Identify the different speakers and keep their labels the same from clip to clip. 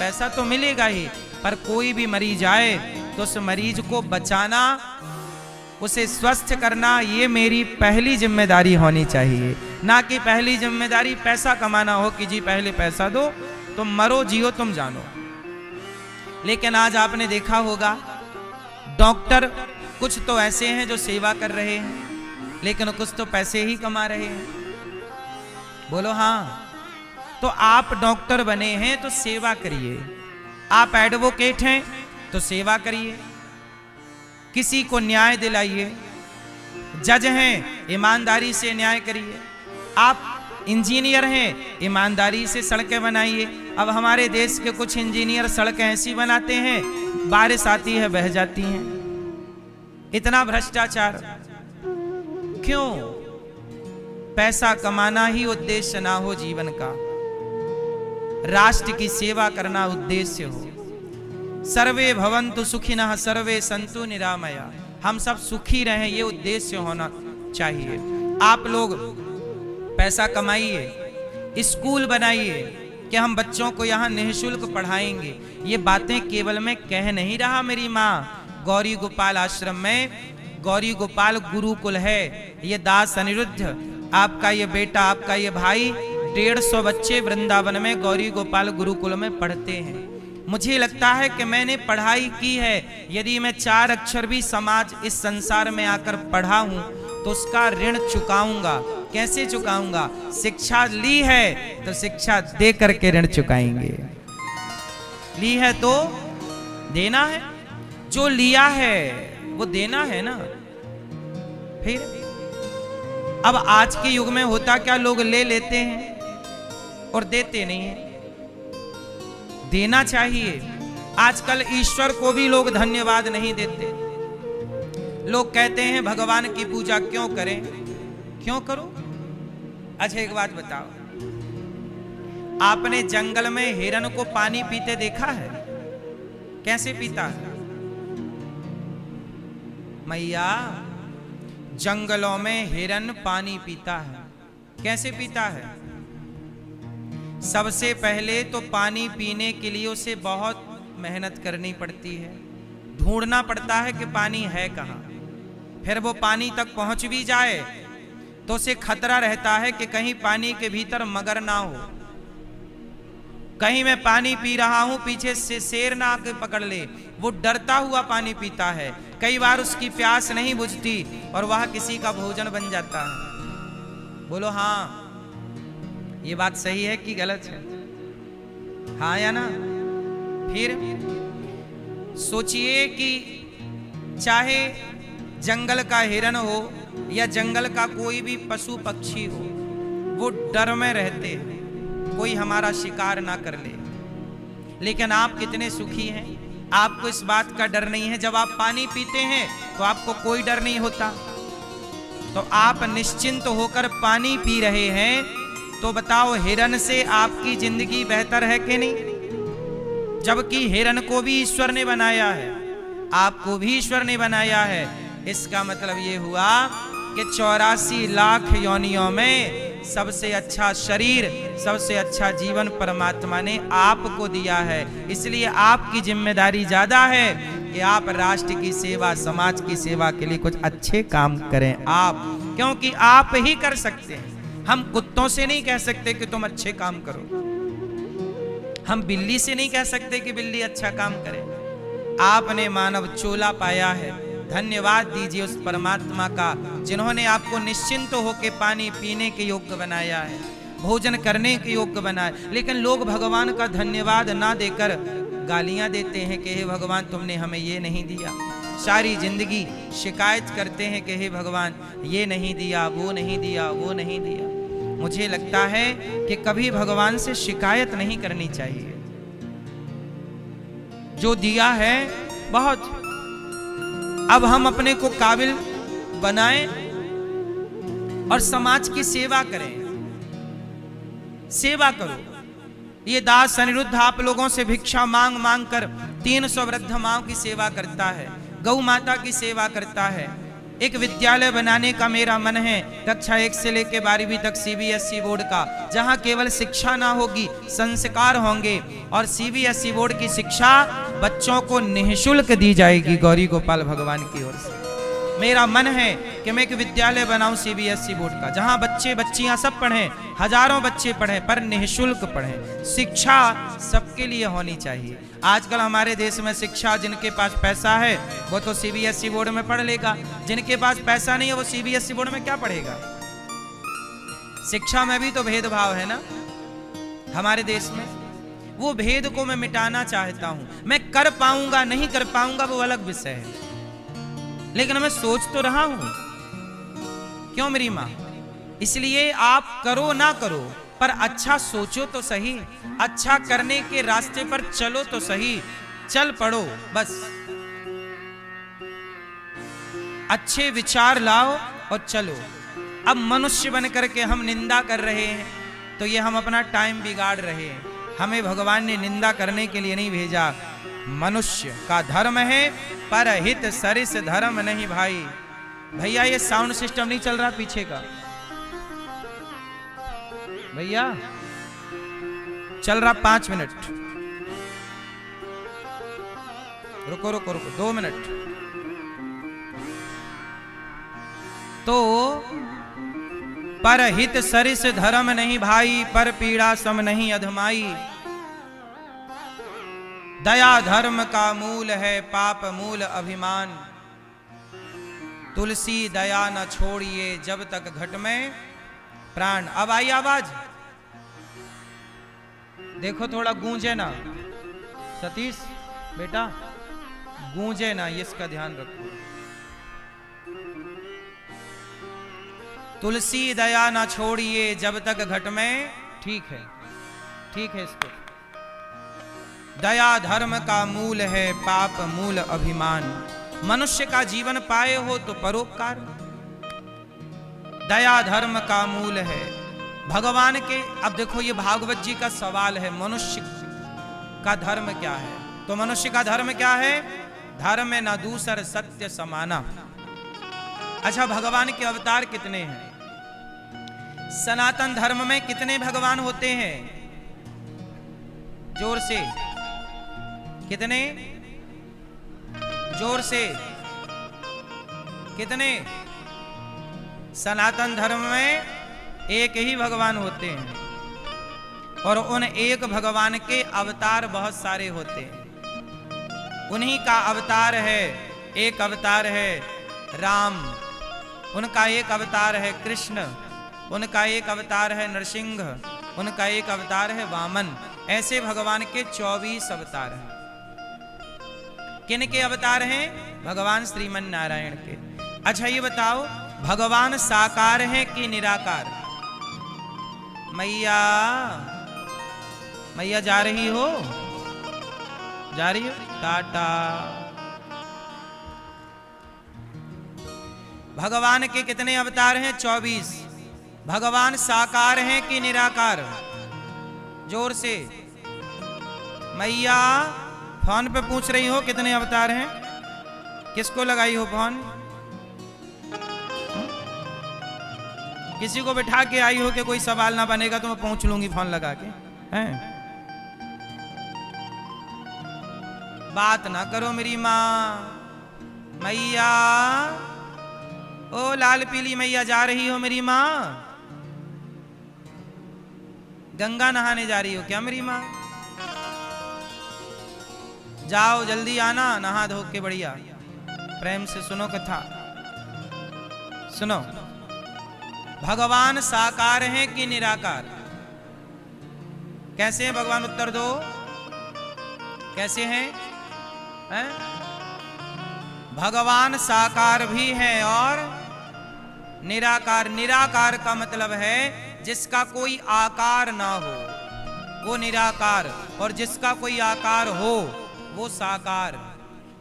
Speaker 1: पैसा तो मिलेगा ही, पर कोई भी मरीज आए तो उस मरीज को बचाना, उसे स्वस्थ करना, ये मेरी पहली जिम्मेदारी होनी चाहिए। ना कि पहली जिम्मेदारी पैसा कमाना हो कि जी पहले पैसा दो, तुम मरो जियो तुम जानो। लेकिन आज आपने देखा होगा डॉक्टर कुछ तो ऐसे हैं जो सेवा कर रहे हैं, लेकिन कुछ तो पैसे ही कमा रहे हैं। बोलो हाँ। तो आप डॉक्टर बने हैं तो सेवा करिए, आप एडवोकेट हैं तो सेवा करिए, किसी को न्याय दिलाइए, जज हैं ईमानदारी से न्याय करिए, आप इंजीनियर हैं ईमानदारी से सड़कें बनाइए। अब हमारे देश के कुछ इंजीनियर सड़कें ऐसी बनाते हैं बारिश आती है बह जाती हैं। इतना भ्रष्टाचार क्यों? पैसा कमाना ही उद्देश्य ना हो जीवन का, राष्ट्र की सेवा करना उद्देश्य हो। सर्वे भवन्तु सुखिनः सर्वे सन्तु निरामया, हम सब सुखी रहें ये उद्देश्य होना चाहिए। आप लोग पैसा कमाइए, स्कूल बनाइए कि हम बच्चों को यहाँ निःशुल्क पढ़ाएंगे। ये बातें केवल मैं कह नहीं रहा, मेरी माँ गौरी गोपाल आश्रम में गौरी गोपाल गुरुकुल है, ये दास अनिरुद्ध आपका ये बेटा, आपका ये भाई, 150 बच्चे वृंदावन में गौरी गोपाल गुरुकुल में पढ़ते हैं। मुझे लगता है कि मैंने पढ़ाई की है। यदि मैं 4 अक्षर भी समाज इस संसार में आकर पढ़ा हूं तो उसका ऋण चुकाऊंगा। कैसे चुकाऊंगा? शिक्षा ली है तो शिक्षा दे करके ऋण चुकाएंगे। ली है तो देना है, जो लिया है वो देना है ना। फिर अब आज के युग में होता क्या, लोग ले लेते हैं और देते नहीं है। देना चाहिए। आजकल ईश्वर को भी लोग धन्यवाद नहीं देते। लोग कहते हैं भगवान की पूजा क्यों करें, क्यों करो? अच्छा एक बात बताओ, आपने जंगल में हिरन को पानी पीते देखा है? कैसे पीता है? मैया, जंगलों में हिरन पानी पीता है। कैसे पीता है? सबसे पहले तो पानी पीने के लिए उसे बहुत मेहनत करनी पड़ती है, ढूंढना पड़ता है कि पानी है कहाँ। फिर वो पानी तक पहुंच भी जाए तो उसे खतरा रहता है कि कहीं पानी के भीतर मगर ना हो, कहीं मैं पानी पी रहा हूं पीछे से शेर ना आके पकड़ ले। वो डरता हुआ पानी पीता है। कई बार उसकी प्यास नहीं बुझती और वह किसी का भोजन बन जाता है। बोलो हाँ, ये बात सही है कि गलत है? हाँ या ना? फिर सोचिए कि चाहे जंगल का हिरन हो या जंगल का कोई भी पशु पक्षी हो, वो डर में रहते हैं कोई हमारा शिकार ना कर ले। लेकिन आप कितने सुखी हैं, आपको इस बात का डर नहीं है। जब आप पानी पीते हैं तो आपको कोई डर नहीं होता। तो आप निश्चिंत होकर पानी पी रहे हैं, तो बताओ हिरन से आपकी जिंदगी बेहतर है कि नहीं? जबकि हिरन को भी ईश्वर ने बनाया है, आपको भी ईश्वर ने बनाया है। इसका मतलब ये हुआ कि 84 लाख योनियों में सबसे अच्छा शरीर, सबसे अच्छा जीवन परमात्मा ने आपको दिया है। इसलिए आपकी जिम्मेदारी ज्यादा है कि आप राष्ट्र की सेवा, समाज की सेवा के लिए कुछ अच्छे काम करें आप, क्योंकि आप ही कर सकते हैं। हम कुत्तों से नहीं कह सकते कि तुम अच्छे काम करो, हम बिल्ली से नहीं कह सकते कि बिल्ली अच्छा काम करे। आपने मानव चोला पाया है, धन्यवाद दीजिए उस परमात्मा का जिन्होंने आपको निश्चिंत होकर पानी पीने के योग्य बनाया है, भोजन करने के योग्य बनाया। लेकिन लोग भगवान का धन्यवाद ना देकर गालियां देते हैं कि हे भगवान तुमने हमें ये नहीं दिया। सारी जिंदगी शिकायत करते हैं कि हे भगवान ये नहीं दिया, वो नहीं दिया, वो नहीं दिया। मुझे लगता है कि कभी भगवान से शिकायत नहीं करनी चाहिए। जो दिया है बहुत, अब हम अपने को काबिल बनाएं और समाज की सेवा करें। सेवा करो। ये दास अनिरुद्ध आप लोगों से भिक्षा मांग मांग कर 300 वृद्ध माओं की सेवा करता है, गौ माता की सेवा करता है। एक विद्यालय बनाने का मेरा मन है, कक्षा 1 से लेकर 12वीं तक सीबीएसई बोर्ड का, जहां केवल शिक्षा ना होगी, संस्कार होंगे। और सीबीएसई बोर्ड की शिक्षा बच्चों को निःशुल्क दी जाएगी गौरी गोपाल भगवान की ओर से। मेरा मन है कि मैं एक विद्यालय बनाऊं सीबीएसई बोर्ड का, जहां बच्चे बच्चियां सब पढ़ें, हजारों बच्चे पढ़ें, पर निःशुल्क पढ़ें। शिक्षा सबके लिए होनी चाहिए। आजकल हमारे देश में शिक्षा, जिनके पास पैसा है वो तो सीबीएसई बोर्ड में पढ़ लेगा, जिनके पास पैसा नहीं है वो सीबीएसई बोर्ड में क्या पढ़ेगा। शिक्षा में भी तो भेदभाव है ना हमारे देश में। वो भेद को मैं मिटाना चाहता हूं। मैं कर पाऊंगा नहीं कर पाऊंगा वो अलग विषय है, लेकिन मैं सोच तो रहा हूं। क्यों मेरी मां? इसलिए आप करो ना करो, पर अच्छा सोचो तो सही, अच्छा करने के रास्ते पर चलो तो सही, चल पड़ो बस। अच्छे विचार लाओ और चलो। अब मनुष्य बन करके हम निंदा कर रहे हैं तो ये हम अपना टाइम बिगाड़ रहे हैं। हमें भगवान ने निंदा करने के लिए नहीं भेजा। मनुष्य का धर्म है परहित सरिस धर्म नहीं भाई। भैया ये साउंड सिस्टम नहीं चल रहा पीछे का, भैया चल रहा 5 मिनट। रुको रुको रुको 2 मिनट। तो परहित सरिस धर्म नहीं भाई, पर पीड़ा सम नहीं अधमाई। दया धर्म का मूल है, पाप मूल अभिमान। तुलसी दया न छोड़िए जब तक घट में प्राण। अब आई आवाज, देखो थोड़ा गूंजे ना सतीश बेटा, गूंजे ना, इसका ध्यान रखो। तुलसी दया न छोड़िए जब तक घट में, ठीक है ठीक है। इसको दया धर्म का मूल है, पाप मूल अभिमान। मनुष्य का जीवन पाए हो तो परोपकार, दया धर्म का मूल है। भगवान के, अब देखो ये भागवत जी का सवाल है, मनुष्य का धर्म क्या है? तो मनुष्य का धर्म क्या है? धर्म न दूसर सत्य समाना। अच्छा, भगवान के अवतार कितने हैं? सनातन धर्म में कितने भगवान होते हैं? जोर से, कितने? जोर से, कितने? सनातन धर्म में एक ही भगवान होते हैं, और उन एक भगवान के अवतार बहुत सारे होते हैं। उन्हीं का अवतार है, एक अवतार है राम, उनका एक अवतार है कृष्ण, उनका एक अवतार है नरसिंह, उनका एक अवतार है वामन। ऐसे भगवान के 24 अवतार हैं। किन के अवतार हैं? भगवान श्रीमन नारायण के। अच्छा ये बताओ, भगवान साकार है कि निराकार? मैया, मैया जा रही हो? जा रही हो? टाटा। भगवान के कितने अवतार हैं? 24। भगवान साकार हैं कि निराकार? जोर से। मैया फोन पे पूछ रही हो कितने अवतार हैं? किसको लगाई हो फोन? किसी को बिठा के आई हो कि कोई सवाल ना बनेगा तो मैं पहुंच लूंगी फोन लगा के? हैं? बात ना करो मेरी माँ। मैया, ओ लाल पीली मैया जा रही हो मेरी माँ? गंगा नहाने जा रही हो क्या मेरी माँ? जाओ जल्दी आना, नहा धो के बढ़िया। प्रेम से सुनो कथा, सुनो। भगवान साकार हैं कि निराकार? कैसे हैं भगवान? उत्तर दो। कैसे हैं? हैं? भगवान साकार भी हैं और निराकार। निराकार का मतलब है जिसका कोई आकार ना हो वो निराकार, और जिसका कोई आकार हो वो साकार।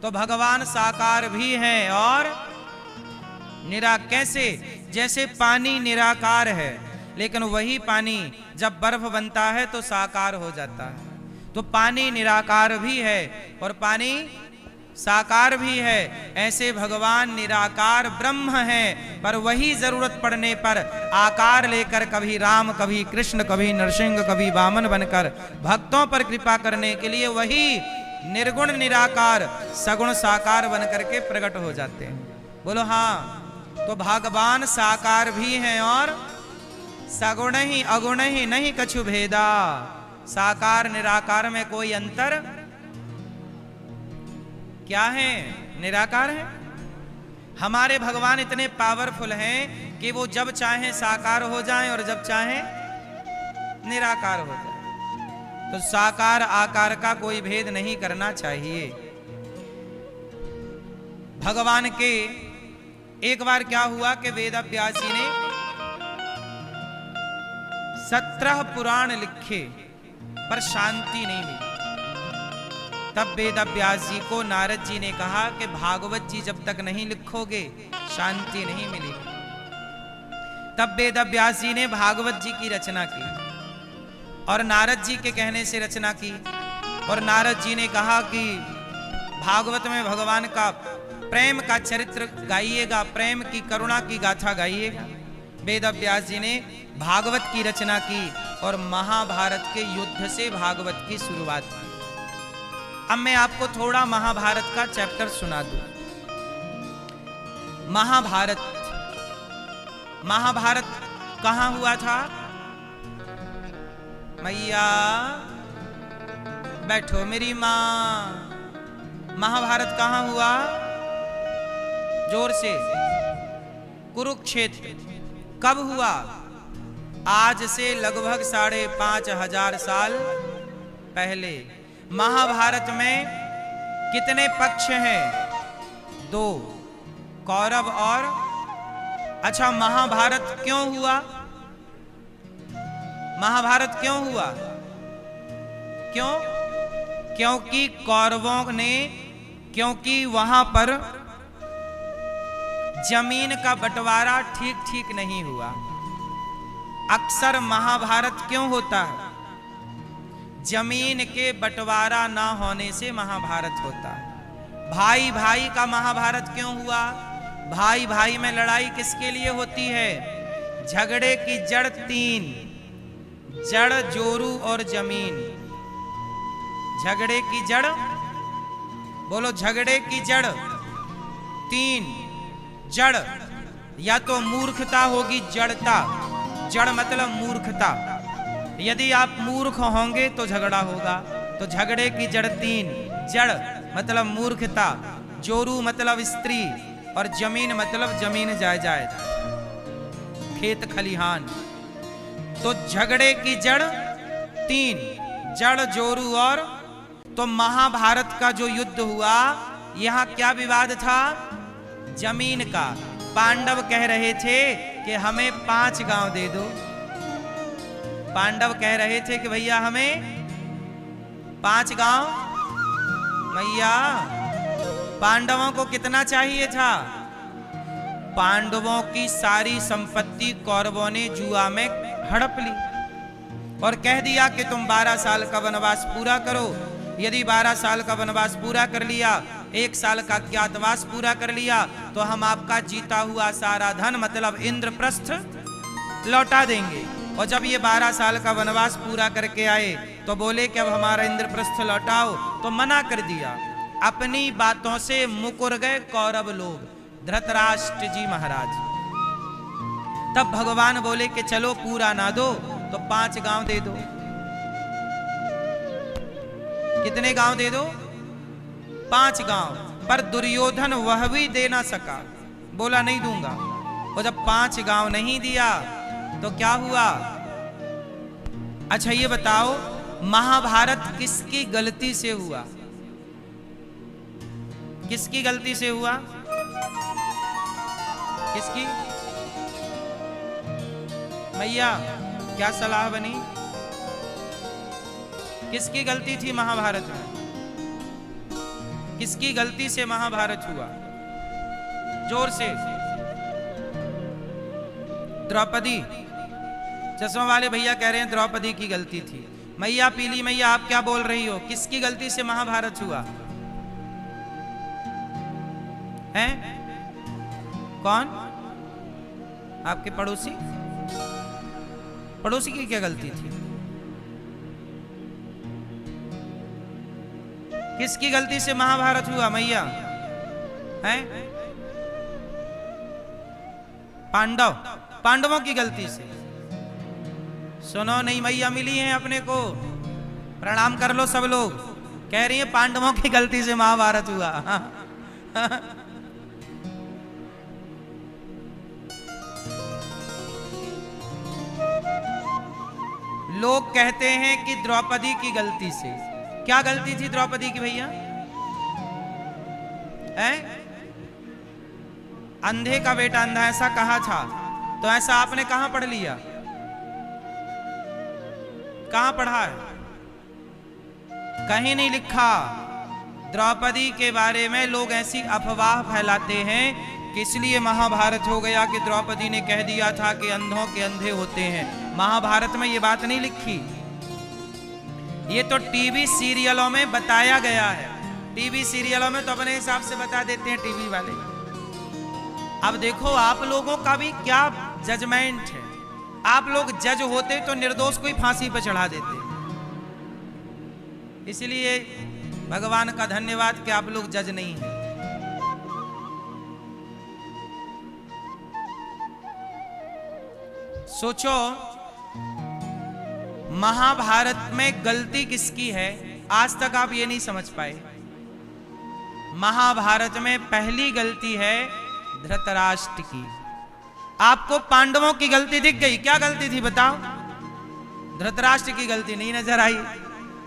Speaker 1: तो भगवान साकार भी हैं और कैसे? जैसे पानी निराकार है, लेकिन वही पानी जब बर्फ बनता है तो साकार हो जाता है। तो पानी निराकार भी है और पानी साकार भी है, ऐसे भगवान निराकार ब्रह्म है, पर वही जरूरत पड़ने पर आकार लेकर कभी राम, कभी कृष्ण, कभी नरसिंह, कभी वामन बनकर भक्तों पर कृपा करने के लिए वही निर्गुण निराकार सगुण साकार बनकर के प्रकट हो जाते हैं। बोलो हाँ। तो भगवान साकार भी हैं और सगुण ही अगुण ही नहीं कछु भेदा। साकार निराकार में कोई अंतर क्या है? निराकार है। हमारे भगवान इतने पावरफुल हैं कि वो जब चाहे साकार हो जाएं और जब चाहे निराकार हो जाए। तो साकार आकार का कोई भेद नहीं करना चाहिए। भगवान के एक बार क्या हुआ कि वेद व्यास जी ने 17 पुराण लिखे पर शांति नहीं मिली। तब वेद व्यास जी को नारद जी ने कहा कि भागवत जी जब तक नहीं लिखोगे शांति नहीं मिलेगी। तब वेद व्यास जी ने भागवत जी की रचना की और नारद जी के कहने से रचना की। और नारद जी ने कहा कि भागवत में भगवान का प्रेम का चरित्र गाइएगा, प्रेम की करुणा की गाथा गाइएगा। वेद व्यास जी ने भागवत की रचना की और महाभारत के युद्ध से भागवत की शुरुआत की। अब मैं आपको थोड़ा महाभारत का चैप्टर सुना दूं। महाभारत कहां हुआ था? मैया बैठो मेरी मां। महाभारत कहां हुआ? जोर से। कुरुक्षेत्र। कब हुआ? आज से लगभग 5,500 साल पहले। महाभारत में कितने पक्ष हैं? 2, कौरव और। अच्छा, महाभारत क्यों हुआ? महाभारत क्यों हुआ? क्यों? क्योंकि कौरवों ने, क्योंकि वहां पर जमीन का बंटवारा ठीक ठीक नहीं हुआ। अक्सर महाभारत क्यों होता है? जमीन के बंटवारा ना होने से महाभारत होता है। भाई भाई का महाभारत क्यों हुआ? भाई भाई में लड़ाई किसके लिए होती है? झगड़े की जड़ 3, जड़, जोरू और जमीन। झगड़े की जड़, बोलो, झगड़े की जड़ 3। जड़ या तो मूर्खता होगी, जड़ता। जड़ मतलब मूर्खता। यदि आप मूर्ख होंगे तो झगड़ा होगा। तो झगड़े की जड़ 3, जड़ मतलब मूर्खता, जोरू मतलब स्त्री और जमीन मतलब जमीन जायदाद, खेत खलिहान। तो झगड़े की जड़ 3, जड़, जोरू और। तो महाभारत का जो युद्ध हुआ, यहां क्या विवाद था? जमीन का। पांडव कह रहे थे कि हमें 5 गांव दे दो। पांडव कह रहे थे कि भैया हमें 5 गांव। मैया, पांडवों को कितना चाहिए था? पांडवों की सारी संपत्ति कौरवों ने जुआ में हड़प ली और कह दिया कि तुम 12 साल का वनवास पूरा करो। यदि 12 साल का वनवास पूरा कर लिया, 1 साल का ज्ञातवास पूरा कर लिया, तो हम आपका जीता हुआ सारा धन मतलब इंद्रप्रस्थ लौटा देंगे। और जब ये 12 साल का वनवास पूरा करके आए तो बोले कि अब हमारा इंद्रप्रस्थ लौटाओ, तो मना कर दिया। अपनी बातों से मुकर गए कौरव लोग, धृतराष्ट्र जी महाराज। तब भगवान बोले कि चलो पूरा ना दो तो 5 गांव दे दो। कितने गांव दे दो? 5 गांव। पर दुर्योधन वह भी दे ना सका, बोला नहीं दूंगा। और जब 5 गांव नहीं दिया तो क्या हुआ? अच्छा ये बताओ, महाभारत किसकी गलती से हुआ? किसकी गलती से हुआ? किसकी? मैया क्या सलाह बनी? किसकी गलती थी महाभारत में? किसकी गलती से महाभारत हुआ? जोर से। द्रौपदी। चश्मा वाले भैया कह रहे हैं द्रौपदी की गलती थी। मैया पीली मैया, आप क्या बोल रही हो? किसकी गलती से महाभारत हुआ? हैं? कौन? आपके पड़ोसी? पड़ोसी की क्या गलती थी? किसकी गलती से महाभारत हुआ मैया? हैं? पांडवों की गलती से। सुनो, नहीं मैया मिली हैं अपने को, प्रणाम कर लो सब लोग। कह रही है पांडवों की गलती से महाभारत हुआ। लोग कहते हैं कि द्रौपदी की गलती से। क्या गलती थी द्रौपदी की भैया? अंधे का बेटा अंधा, ऐसा कहा था, तो ऐसा आपने कहां पढ़ लिया? कहां पढ़ा है? कहीं नहीं लिखा। द्रौपदी के बारे में लोग ऐसी अफवाह फैलाते हैं कि इसलिए महाभारत हो गया कि द्रौपदी ने कह दिया था कि अंधों के अंधे होते हैं। महाभारत में ये बात नहीं लिखी, ये तो टीवी सीरियलों में बताया गया है। टीवी सीरियलों में तो अपने हिसाब से बता देते हैं टीवी वाले। अब देखो आप लोगों का भी क्या जजमेंट है। आप लोग जज होते तो निर्दोष को ही फांसी पर चढ़ा देते। इसलिए भगवान का धन्यवाद कि आप लोग जज नहीं हैं। सोचो महाभारत में गलती किसकी है, आज तक आप ये नहीं समझ पाए। महाभारत में पहली गलती है धृतराष्ट्र की। आपको पांडवों की गलती दिख गई? क्या गलती थी बताओ? धृतराष्ट्र की गलती नहीं नजर आई।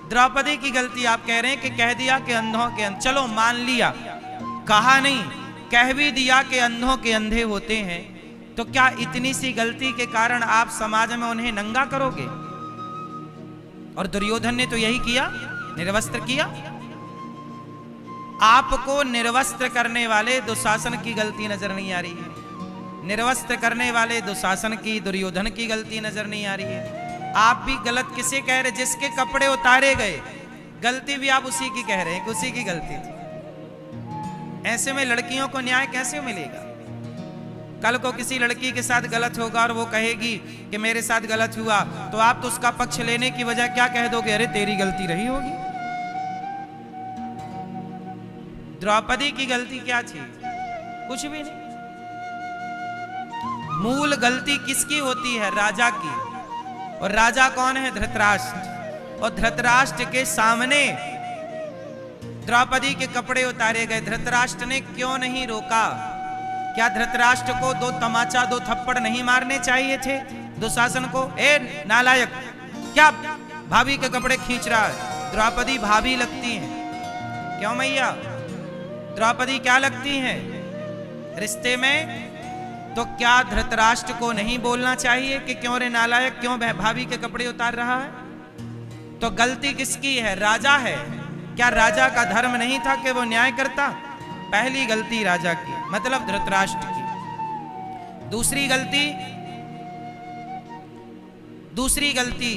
Speaker 1: द्रौपदी की गलती आप कह रहे हैं कि कह दिया कि अंधों के अंधे। चलो मान लिया, कहा नहीं, कह भी दिया कि अंधों के अंधे होते हैं, तो क्या इतनी सी गलती के कारण आप समाज में उन्हें नंगा करोगे? और दुर्योधन ने तो यही किया, निर्वस्त्र किया। आपको निर्वस्त्र करने वाले दुशासन की गलती नजर नहीं आ रही है, निर्वस्त्र करने वाले दुशासन की, दुर्योधन की गलती नजर नहीं आ रही है। आप भी गलत किसे कह रहे? जिसके कपड़े उतारे गए, गलती भी आप उसी की कह रहे हैं, उसी की गलती थी। ऐसे में लड़कियों को न्याय कैसे मिलेगा? कल को किसी लड़की के साथ गलत होगा और वो कहेगी कि मेरे साथ गलत हुआ, तो आप तो उसका पक्ष लेने की वजह क्या कह दोगे? अरे तेरी गलती रही होगी। द्रौपदी की गलती क्या थी? कुछ भी नहीं। मूल गलती किसकी होती है? राजा की। और राजा कौन है? धृतराष्ट्र। और धृतराष्ट्र के सामने द्रौपदी के कपड़े उतारे गए। धृतराष्ट्र ने क्यों नहीं रोका? क्या धृतराष्ट्र को दो तमाचा, दो थप्पड़ नहीं मारने चाहिए थे दुशासन को? ए नालायक, क्या भाभी के कपड़े खींच रहा है? द्रौपदी भाभी लगती हैं। क्यों मैया? द्रौपदी क्या लगती हैं रिश्ते में? तो क्या धृतराष्ट्र को नहीं बोलना चाहिए कि क्यों रे नालायक, क्यों भाभी के कपड़े उतार रहा है? तो गलती किसकी है? राजा है। क्या राजा का धर्म नहीं था कि वो न्याय करता? पहली गलती राजा की, मतलब धृतराष्ट्र की। दूसरी गलती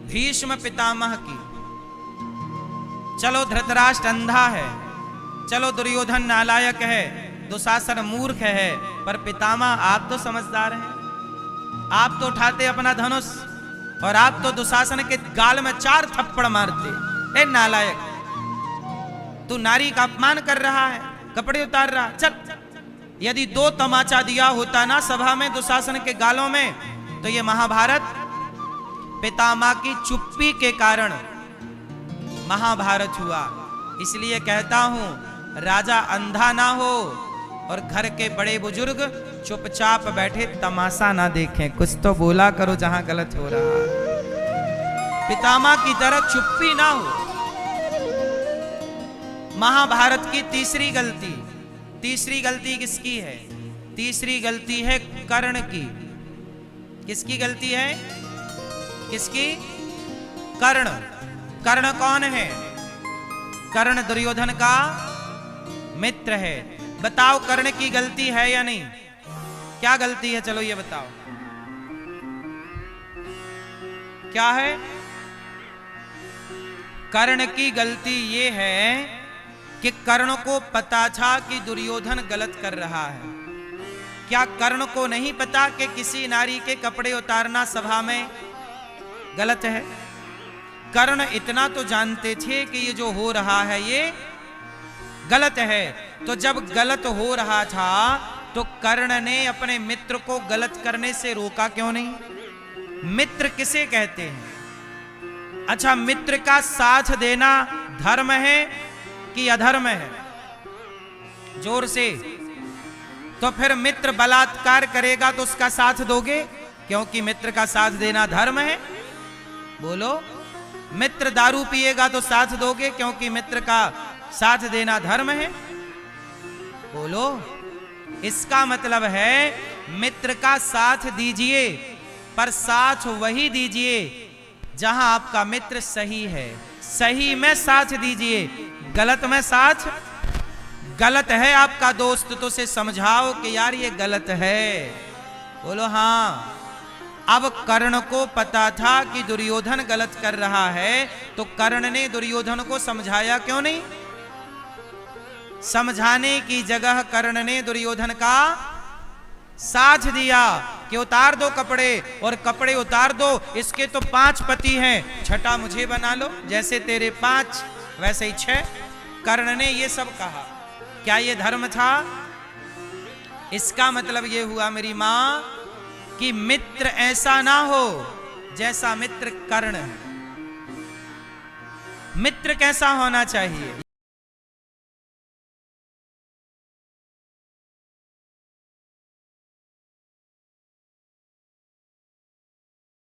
Speaker 1: भीष्म पितामह की। चलो धृतराष्ट्र अंधा है, चलो दुर्योधन नालायक है, दुशासन मूर्ख है, पर पितामह आप तो समझदार हैं। आप तो उठाते अपना धनुष और आप तो दुशासन के गाल में 4 थप्पड़ मारते। ए नालायक, तू नारी का अपमान कर रहा है, कपड़े उतार रहा। चल, यदि 2 तमाचा दिया होता ना सभा में दुशासन के गालों में, तो ये महाभारत पितामह की चुप्पी के कारण महाभारत हुआ। इसलिए कहता हूं, राजा अंधा ना हो और घर के बड़े बुजुर्ग चुपचाप बैठे तमाशा ना देखें। कुछ तो बोला करो जहां गलत हो रहा है। पितामह की तरह चुप्पी ना हो। महाभारत की तीसरी गलती किसकी है? तीसरी गलती है कर्ण की। किसकी गलती है? किसकी? कर्ण। कर्ण कौन है? कर्ण दुर्योधन का मित्र है। बताओ कर्ण की गलती है या नहीं? क्या गलती है? चलो ये बताओ क्या है? कर्ण की गलती ये है कि कर्ण को पता था कि दुर्योधन गलत कर रहा है। क्या कर्ण को नहीं पता कि किसी नारी के कपड़े उतारना सभा में गलत है? कर्ण इतना तो जानते थे कि ये जो हो रहा है ये गलत है। तो जब गलत हो रहा था तो कर्ण ने अपने मित्र को गलत करने से रोका क्यों नहीं? मित्र किसे कहते हैं? अच्छा, मित्र का साथ देना धर्म है कि अधर्म है? जोर से। तो फिर मित्र बलात्कार करेगा तो उसका साथ दोगे क्योंकि मित्र का साथ देना धर्म है? बोलो। मित्र दारू पिएगा तो साथ दोगे क्योंकि मित्र का साथ देना धर्म है? बोलो। इसका मतलब है मित्र का साथ दीजिए, पर साथ वही दीजिए जहां आपका मित्र सही है। सही में साथ दीजिए, गलत में साथ। गलत है आपका दोस्त तो उसे समझाओ कि यार ये गलत है। बोलो हाँ। अब कर्ण को पता था कि दुर्योधन गलत कर रहा है, तो कर्ण ने दुर्योधन को समझाया क्यों नहीं? समझाने की जगह कर्ण ने दुर्योधन का साथ दिया कि उतार दो कपड़े, और कपड़े उतार दो, इसके तो 5 पति हैं, छठा मुझे बना लो, जैसे तेरे 5 वैसे ही 6। कर्ण ने ये सब कहा। क्या ये धर्म था? इसका मतलब ये हुआ मेरी मां कि मित्र ऐसा ना हो जैसा मित्र कर्ण है। मित्र कैसा होना चाहिए?